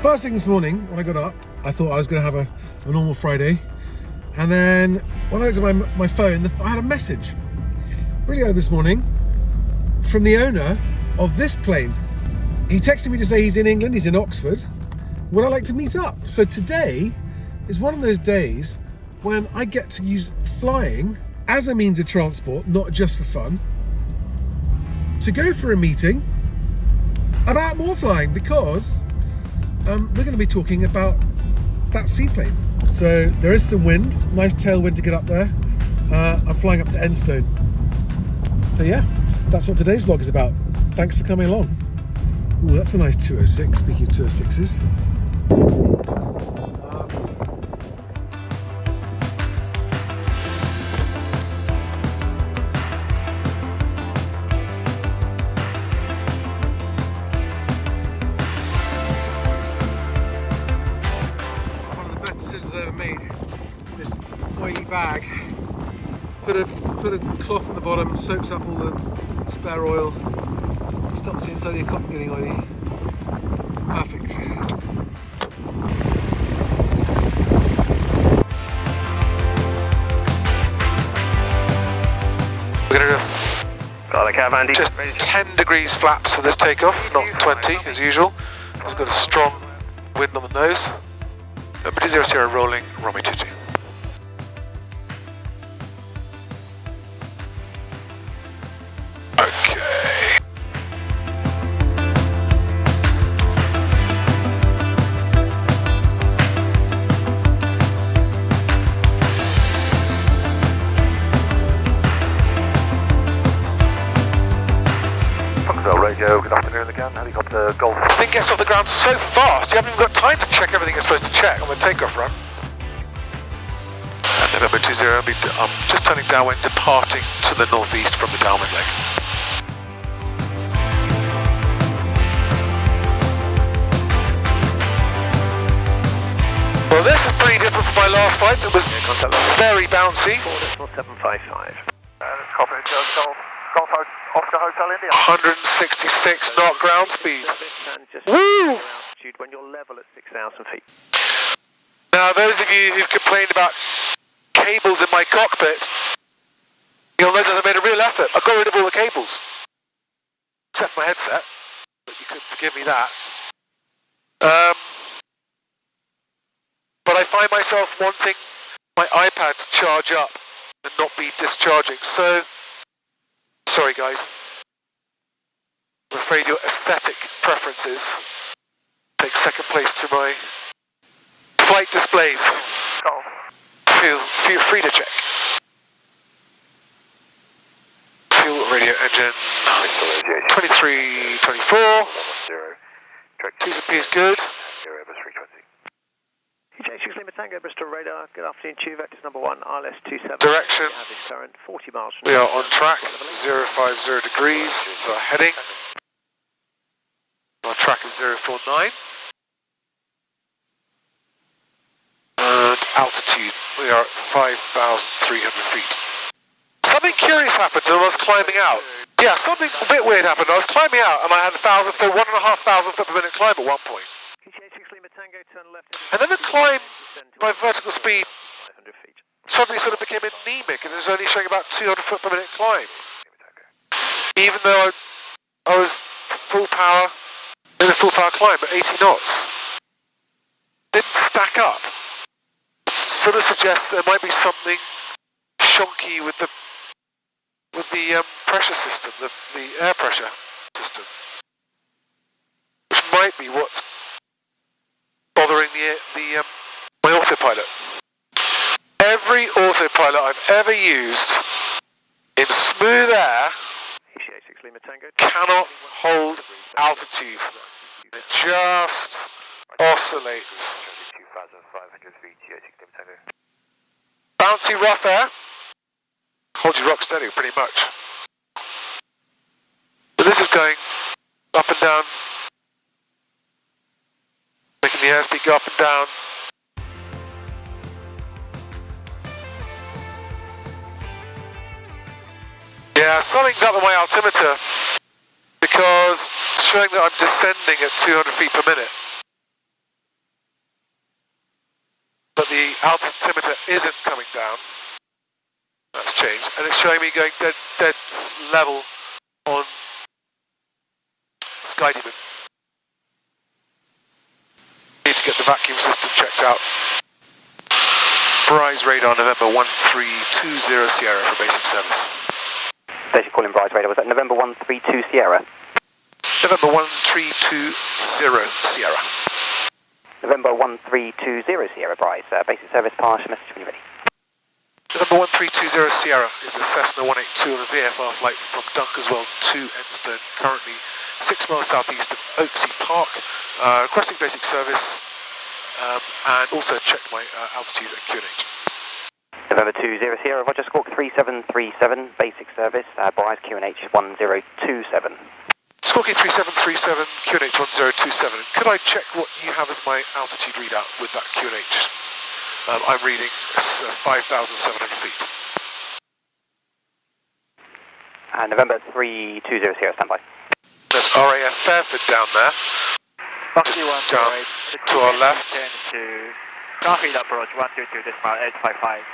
First thing this morning, when I got up, I thought I was going to have a normal Friday. And then when I looked at my phone, I had a message really early this morning from the owner of this plane. He texted me to say he's in England, he's in Oxford. Would I like to meet up? So today is one of those days when I get to use flying as a means of transport, not just for fun, to go for a meeting about more flying, because we're going to be talking about that seaplane. So there is some wind, nice tailwind to get up there. I'm flying up to Enstone. So yeah, that's what today's vlog is about. Thanks for coming along. Ooh, that's a nice 206, speaking of 206s. Ever made. This oily bag, put a cloth at the bottom, soaks up all the spare oil, stops the inside of your cotton getting oily. Perfect. We're going to do just 10 degrees flaps for this takeoff, not 20 as usual. We've got a strong wind on the nose. Number 200 rolling, runway 22. Okay. Radio, good afternoon again, helicopter Golf. This thing gets off the ground so fast, you haven't even got time to check everything you're supposed to check on the takeoff run. And November 20, I'm just turning downwind, departing to the northeast from the downwind leg. Well, this is pretty different from my last flight. It was very bouncy. 4755. Copy, Golf Oscar Hotel India. 166 knot ground speed. Woo! When you're level at 6,000 feet. Now, those of you who've complained about cables in my cockpit, you'll notice I made a real effort. I got rid of all the cables, except for my headset. But you could forgive me that. But I find myself wanting my iPad to charge up and not be discharging. So, sorry guys. I'm afraid your aesthetic preferences take second place to my flight displays. Feel free to check. Fuel radio engine 23, 24. T's and P's good. EJ6 Lima Tango, Bristol radar. Good afternoon to you. Vectors number 1, RLS27. Direction. Average current 40 miles. We are on track. 050 degrees is our heading. Our track is 049. And altitude, we are at 5,300 feet. Something curious happened when I was climbing out. Yeah, something a bit weird happened. I was climbing out and I had 1,500 foot per minute climb at one point. And then the climb, my vertical speed, suddenly sort of became anemic and it was only showing about 200 foot per minute climb. Even though I was full power, in a full power climb at 80 knots. Didn't stack up. It sort of suggests there might be something shonky with the pressure system, the air pressure system, which might be what's bothering my autopilot. Every autopilot I've ever used in smooth air cannot hold altitude. It just oscillates. Bouncy rough air holds you rock steady pretty much. But this is going up and down, making the airspeed go up and down. Yeah, something's up with my altimeter because it's showing that I'm descending at 200 feet per minute. but the altimeter isn't coming down. That's changed, and it's showing me going dead level on Sky Demon. Need to get the vacuum system checked out. Bryce radar November 1320 Sierra for basic service. Station calling Bryce radar, was that November 132 Sierra? November 1320 Sierra. November 1320 Sierra, Bryce. Basic service, partial message when you're ready. November 1320 Sierra is a Cessna 182 on a VFR flight from Dunkerswell to Enstone, currently 6 miles southeast of Oaksea Park, requesting basic service, and also checked my altitude and QNH. November 20 Sierra, Roger, Squawk 3737, basic service, Bryce QNH 1027. Squawking 3737, QNH 1027. Could I check what you have as my altitude readout with that QNH? I'm reading 5,700 feet. November 320 Sierra, standby. There's RAF Fairford down there. Just down to our left. Starfield approach 122.855.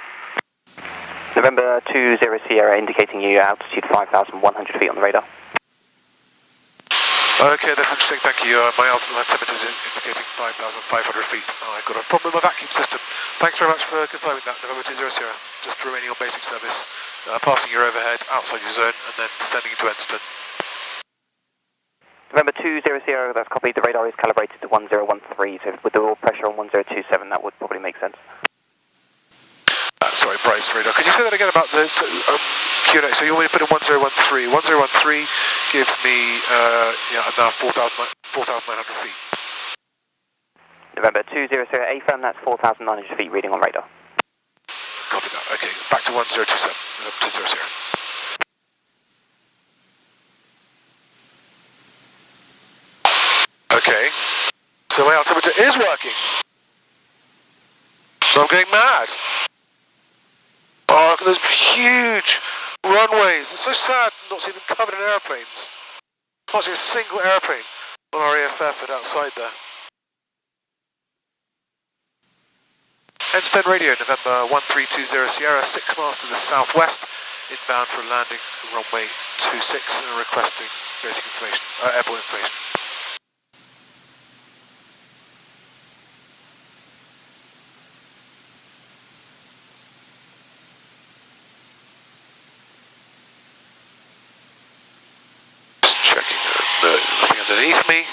November 20 Sierra, indicating you altitude 5,100 feet on the radar. Okay, that's interesting, thank you. My altimeter is indicating 5,500 feet. I've got a problem with my vacuum system. Thanks very much for confirming that, November 20 Sierra. Just remaining on basic service, passing your overhead outside your zone and then descending into Enstone. November 20 Sierra, that's copied. The radar is calibrated to 1013, so with the raw pressure on 1027, that would probably make sense. Sorry, Bryce radar. Could you say that again about the QNH? So you want me to put in 1013. 1013 gives me now 4,900 feet. November 20 Sierra, AFM, that's 4,900 feet reading on radar. Copy that. Okay, back to 1027. 20 Sierra. Okay, so my altimeter is working. So I'm going mad. Oh, look at those huge runways. It's so sad not seeing them covered in airplanes. Can't see a single airplane on RAF Fairford outside there. Enstone radio, November 1320 Sierra, 6 miles to the southwest, inbound for landing runway 26 and requesting basic information, airport information. Nothing underneath me.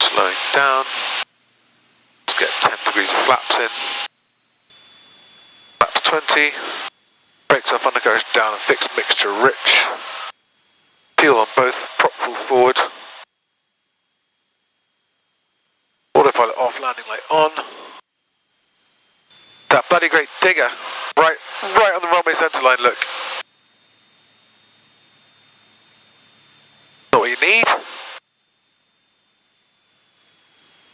Slowing down. Let's get 10 degrees of flaps in. Flaps 20. Brakes off, undercarriage down and fixed, mixture rich. Fuel on both, prop full forward. Autopilot off, landing light on. That bloody great digger. Right on the runway centre line, look. Not what you need.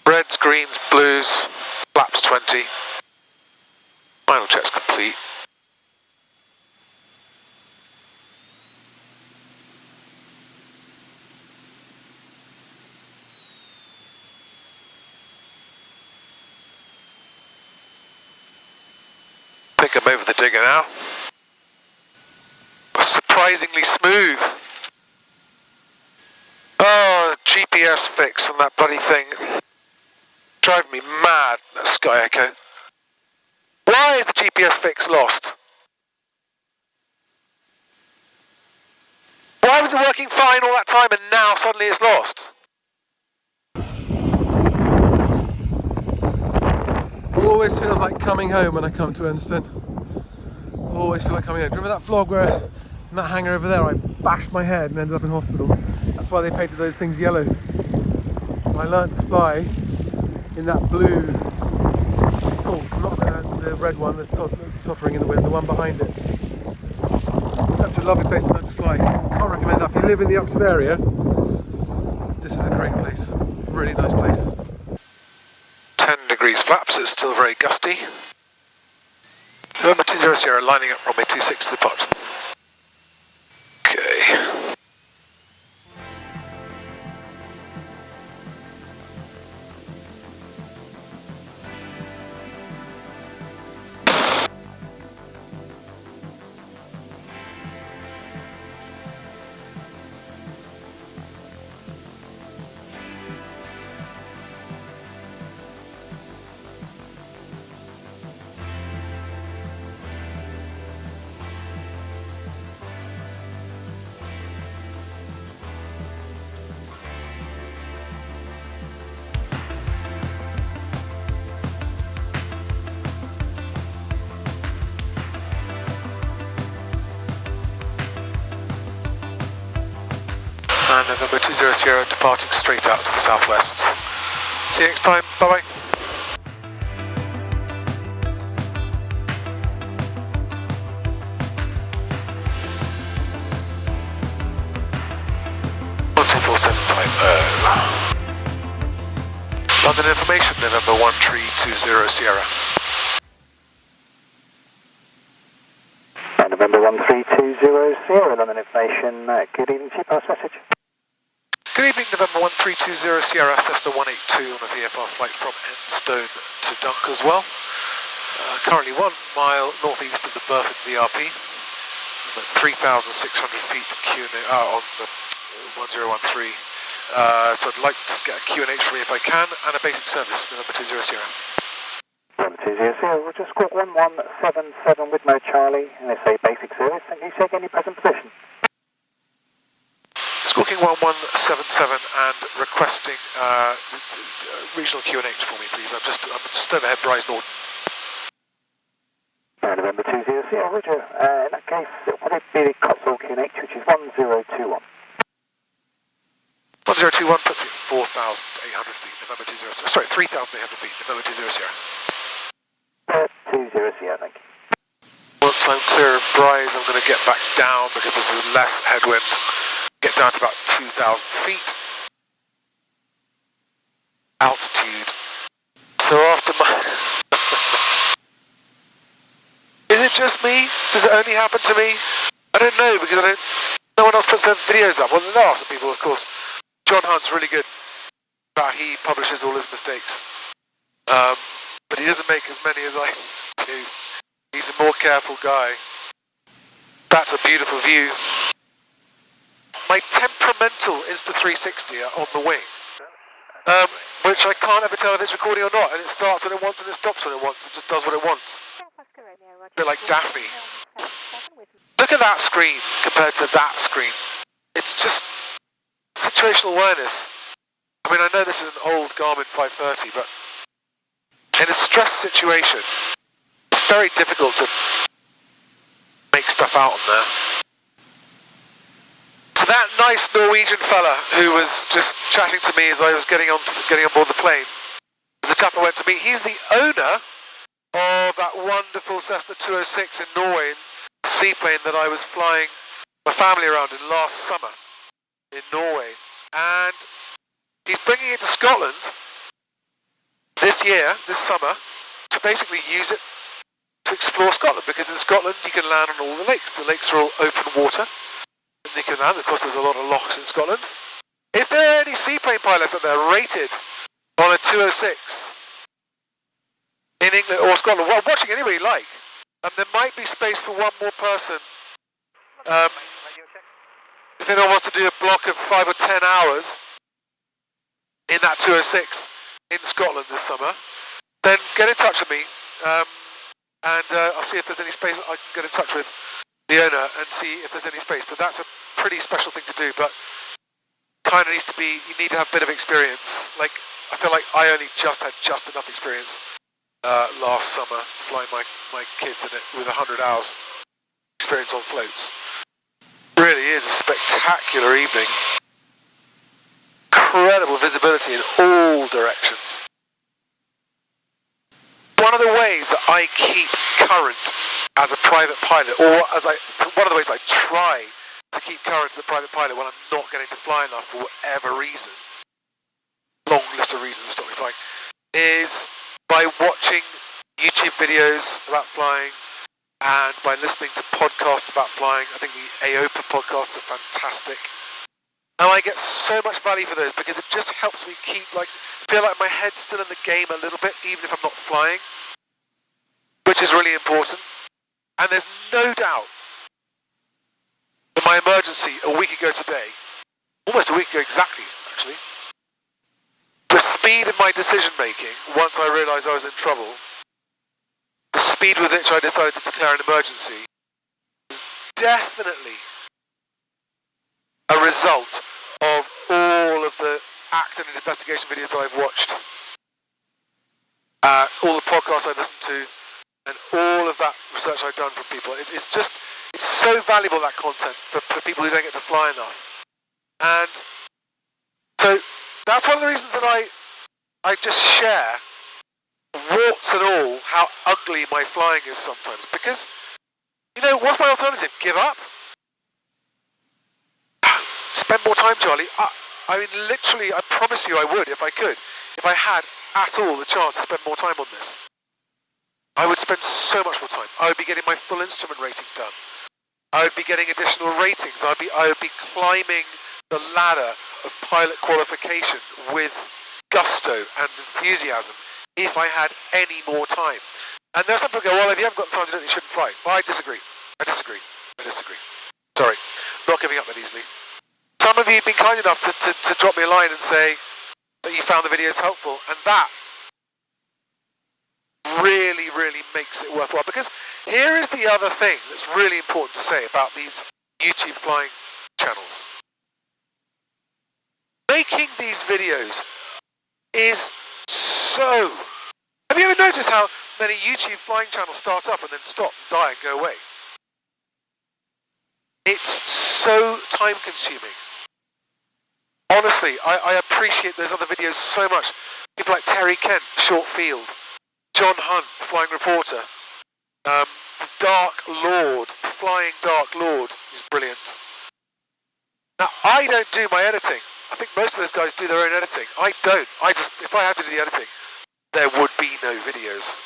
Reds, greens, blues, flaps 20. Final check's complete. I think I'm over the digger now. Surprisingly smooth. Oh, the GPS fix on that bloody thing. Driving me mad, that Sky Echo. Why is the GPS fix lost? Why was it working fine all that time and now suddenly it's lost? Always feels like coming home when I come to Enstone. Always feel like coming home. Remember that vlog where in that hangar over there I bashed my head and ended up in hospital? That's why they painted those things yellow. I learnt to fly in that blue Falk, not the red one that's tottering in the wind, the one behind it. It's such a lovely place to learn to fly. Can't recommend that. If you live in the Oxford area, this is a great place. Really nice place. 10 degrees flaps, it's still very gusty. November 20 Sierra lining up runway 26 to depart. Okay. November 20 Sierra, departing straight out to the southwest. See you next time, bye bye. London information, November 1320 Sierra. November 1320 Sierra, London information. Good evening to you, pass message. Good evening, November 1320 Sierra, Cessna 182 on a VFR flight from Enstone to Dunk as well. Currently 1 mile northeast of the Burford VRP. I'm at 3,600 feet on the 1013. So I'd like to get a QNH from you if I can, and a basic service, November 20 Sierra. 120 Sierra, we'll just squawk 1177 with no Charlie, and it's a basic service, and you take any present position. Squawking 1177 and requesting regional QNH for me, please. I'm just overhead Bryce Norton. November 20 Sierra, Roger. In that case, it'll probably be the Cotswold QNH, which is 1021. 1021, put through 4,800 feet, November 20, sorry, 3,800 feet, November 20 Sierra. 20 Sierra, thank you. Once I'm clear of Bryce, I'm going to get back down because there's less headwind. Get down to about 2,000 feet. Altitude. So after my... Is it just me? Does it only happen to me? I don't know, because no one else puts their videos up. Well, there are some people, of course. John Hunt's really good about he publishes all his mistakes. But he doesn't make as many as I do. He's a more careful guy. That's a beautiful view. My temperamental Insta360 are on the wing, which I can't ever tell if it's recording or not, and it starts when it wants and it stops when it wants. It just does what it wants. A bit like Daphne. Look at that screen compared to that screen. It's just situational awareness. I mean, I know this is an old Garmin 530, but in a stress situation, it's very difficult to make stuff out on there. So that nice Norwegian fella who was just chatting to me as I was getting on board the plane was a chap I went to meet. He's the owner of that wonderful Cessna 206 in Norway, a seaplane that I was flying my family around in last summer in Norway. And he's bringing it to Scotland this summer, to basically use it to explore Scotland, because in Scotland you can land on all the lakes. The lakes are all open water. You can land. Of course, there's a lot of lochs in Scotland. If there are any seaplane pilots out there rated on a 206 in England or Scotland, well, watching anybody like, there might be space for one more person. If anyone wants to do a block of 5 or 10 hours in that 206 in Scotland this summer, then get in touch with me, and I'll see if there's any space. I can get in touch with the owner and see if there's any space. But that's a pretty special thing to do, but kind of needs to be, you need to have a bit of experience. Like, I feel like I only had just enough experience last summer flying my kids in it with 100 hours experience on floats. Really is a spectacular evening. Incredible visibility in all directions. One of the ways that I keep current as a private pilot, or one of the ways I try to keep current as a private pilot when I'm not getting to fly enough for whatever reason, long list of reasons to stop me flying, is by watching YouTube videos about flying and by listening to podcasts about flying. I think the AOPA podcasts are fantastic. And I get so much value for those because it just helps me feel like my head's still in the game a little bit, even if I'm not flying, which is really important. And there's no doubt that my emergency a week ago today, almost a week ago exactly, actually, the speed of my decision making, once I realised I was in trouble, the speed with which I decided to declare an emergency, was definitely a result of all of the accident and investigation videos that I've watched, all the podcasts I've listened to, and all of that research I've done from people. It's so valuable, that content, for people who don't get to fly enough. And so that's one of the reasons that I just share, warts and all, how ugly my flying is sometimes. Because, you know, what's my alternative? Give up? Spend more time, Charlie. I mean, literally, I promise you I would if I could. If I had at all the chance to spend more time on this. I would spend so much more time. I would be getting my full instrument rating done. I would be getting additional ratings. I would be climbing the ladder of pilot qualification with gusto and enthusiasm if I had any more time. And there are some people who go, well, if you haven't got the time to do it, you shouldn't fly. Well, I disagree. Sorry, not giving up that easily. Some of you have been kind enough to drop me a line and say that you found the videos helpful, and that really, really makes it worthwhile. Because here is the other thing that's really important to say about these YouTube flying channels. Making these videos is so... Have you ever noticed how many YouTube flying channels start up and then stop, die and go away? It's so time consuming. Honestly, I appreciate those other videos so much. People like Terry Kent, Short Field, John Hunt, Flying Reporter, the Dark Lord, the Flying Dark Lord is brilliant. Now, I don't do my editing. I think most of those guys do their own editing. I don't. If I had to do the editing, there would be no videos.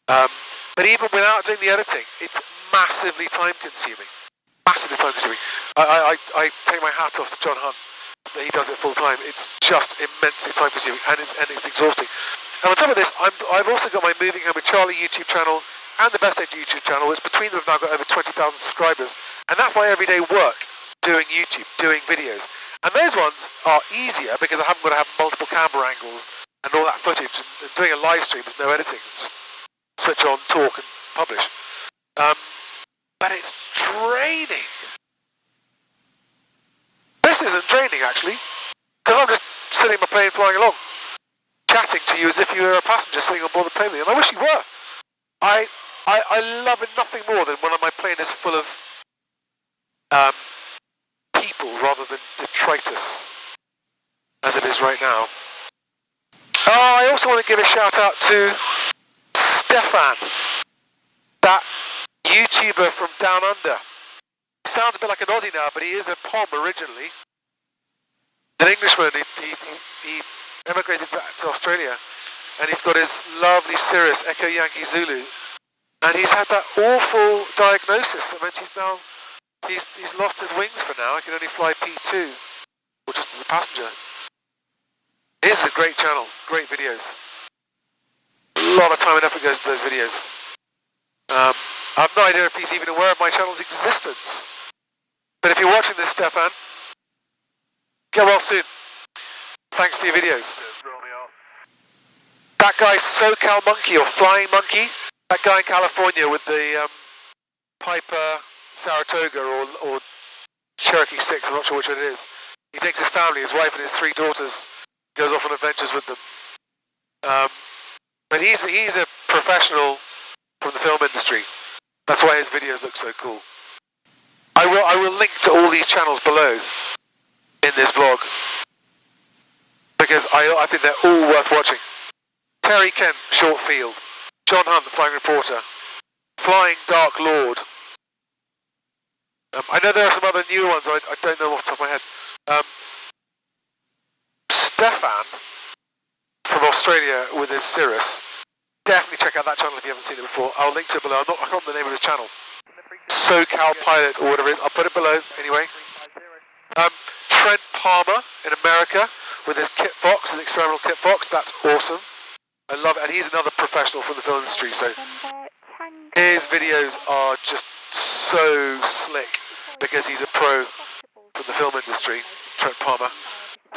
But even without doing the editing, it's massively time consuming. Massively time consuming. I take my hat off to John Hunt. He does it full time. It's just immensely time consuming and it's exhausting. And on top of this, I've also got my Moving Home with Charlie YouTube channel and the Best Age YouTube channel, which between them have now got over 20,000 subscribers. And that's my everyday work, doing YouTube, doing videos. And those ones are easier because I haven't got to have multiple camera angles and all that footage. And doing a live stream is no editing. It's just switch on, talk and publish. But it's draining. This isn't draining actually, because I'm just sitting in my plane flying along, chatting to you as if you were a passenger sitting on board the plane with me, and I wish you were. I love it nothing more than when my plane is full of people rather than detritus, as it is right now. Oh, I also want to give a shout out to Stefan, that YouTuber from Down Under. He sounds a bit like an Aussie now, but he is a POM originally. An Englishman. He emigrated to Australia, and he's got his lovely Cirrus Echo Yankee Zulu, and he's had that awful diagnosis that meant he's lost his wings for now. He can only fly P2, or just as a passenger. His is a great channel, great videos. A lot of time and effort goes into those videos. I have no idea if he's even aware of my channel's existence. But if you're watching this, Stefan, get well soon. Thanks for your videos. That guy SoCal Monkey, or Flying Monkey, that guy in California with the Piper Saratoga or Cherokee 6, I'm not sure which one it is. He takes his family, his wife and his 3 daughters, goes off on adventures with them. But he's a professional from the film industry. That's why his videos look so cool. I will link to all these channels below in this vlog, because I think they're all worth watching. Terry Kent, Short Field, John Hunt, the Flying Reporter, Flying Dark Lord. I know there are some other newer ones, I don't know off the top of my head. Stefan from Australia with his Cirrus. Definitely check out that channel if you haven't seen it before. I'll link to it below. I can't remember the name of his channel. SoCal Pilot or whatever it is. I'll put it below anyway. Trent Palmer in America with his Kit Fox, his experimental Kit Fox. That's awesome. I love it. And he's another professional from the film industry. So his videos are just so slick because he's a pro from the film industry. Trent Palmer.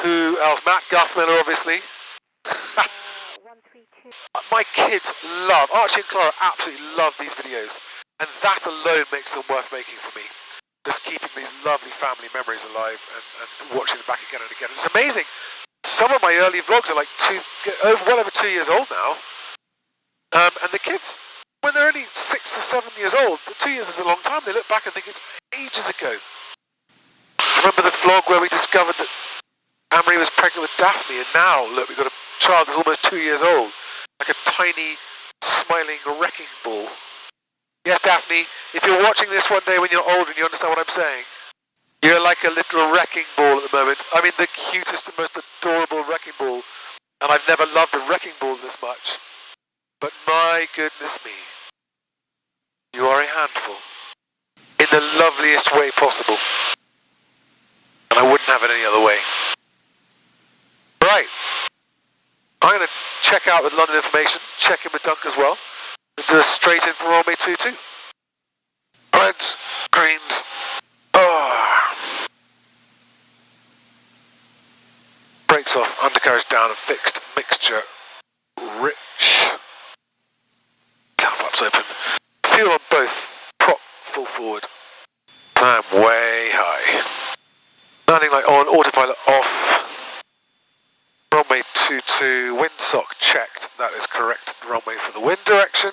Who else? Matt Guthmiller, obviously. My kids love, Archie and Clara absolutely love these videos, and that alone makes them worth making for me. Just keeping these lovely family memories alive and watching them back again and again. And it's amazing. Some of my early vlogs are like well over 2 years old now, and the kids, when they're only 6 or 7 years old, 2 years is a long time, they look back and think it's ages ago. Remember the vlog where we discovered that Anne-Marie was pregnant with Daphne, and now, look, we've got a child that's almost 2 years old, like a tiny, smiling wrecking ball. Yes, Daphne, if you're watching this one day when you're old and you understand what I'm saying, you're like a little wrecking ball at the moment. I mean, the cutest and most adorable wrecking ball, and I've never loved a wrecking ball this much. But my goodness me, you are a handful, in the loveliest way possible, and I wouldn't have it any other way. Right, I'm going to check out with London information, check in with Dunk as well, and do a straight in from runway 22. Reds, greens, brakes off, undercarriage down and fixed, mixture rich. Cowl flaps open, fuel on both, prop full forward, time way high. Landing light on, autopilot off. Runway 22, windsock checked, that is correct runway for the wind direction.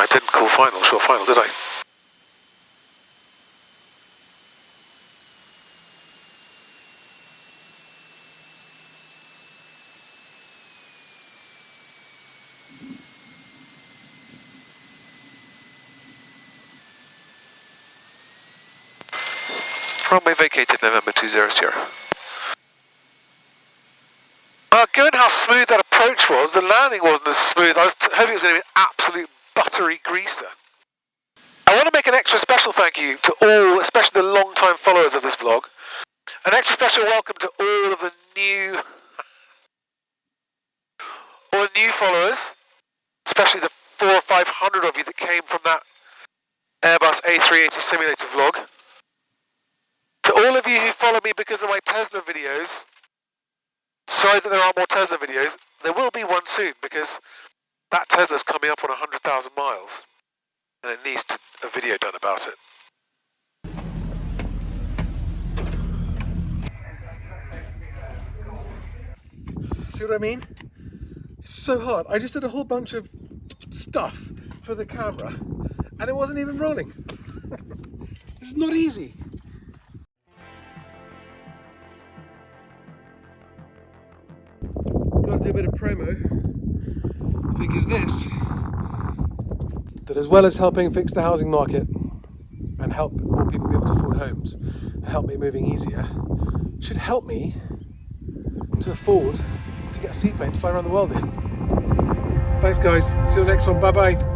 I didn't call final, short final, did I? Runway vacated November 20 given how smooth that approach was, the landing wasn't as smooth. I was hoping it was going to be an absolute buttery greaser. I want to make an extra special thank you to all, especially the long-time followers of this vlog. An extra special welcome to all of the new followers, especially the 400 or 500 of you that came from that Airbus A380 simulator vlog. To all of you who follow me because of my Tesla videos, sorry that there aren't more Tesla videos. There will be one soon because that Tesla's coming up on 100,000 miles and it needs a video done about it. See what I mean? It's so hard. I just did a whole bunch of stuff for the camera and it wasn't even rolling. This is not easy. Got to do a bit of promo because that as well as helping fix the housing market and help more people be able to afford homes and help make moving easier, should help me to afford to get a seaplane to fly around the world in. Thanks guys, see you next one, bye bye.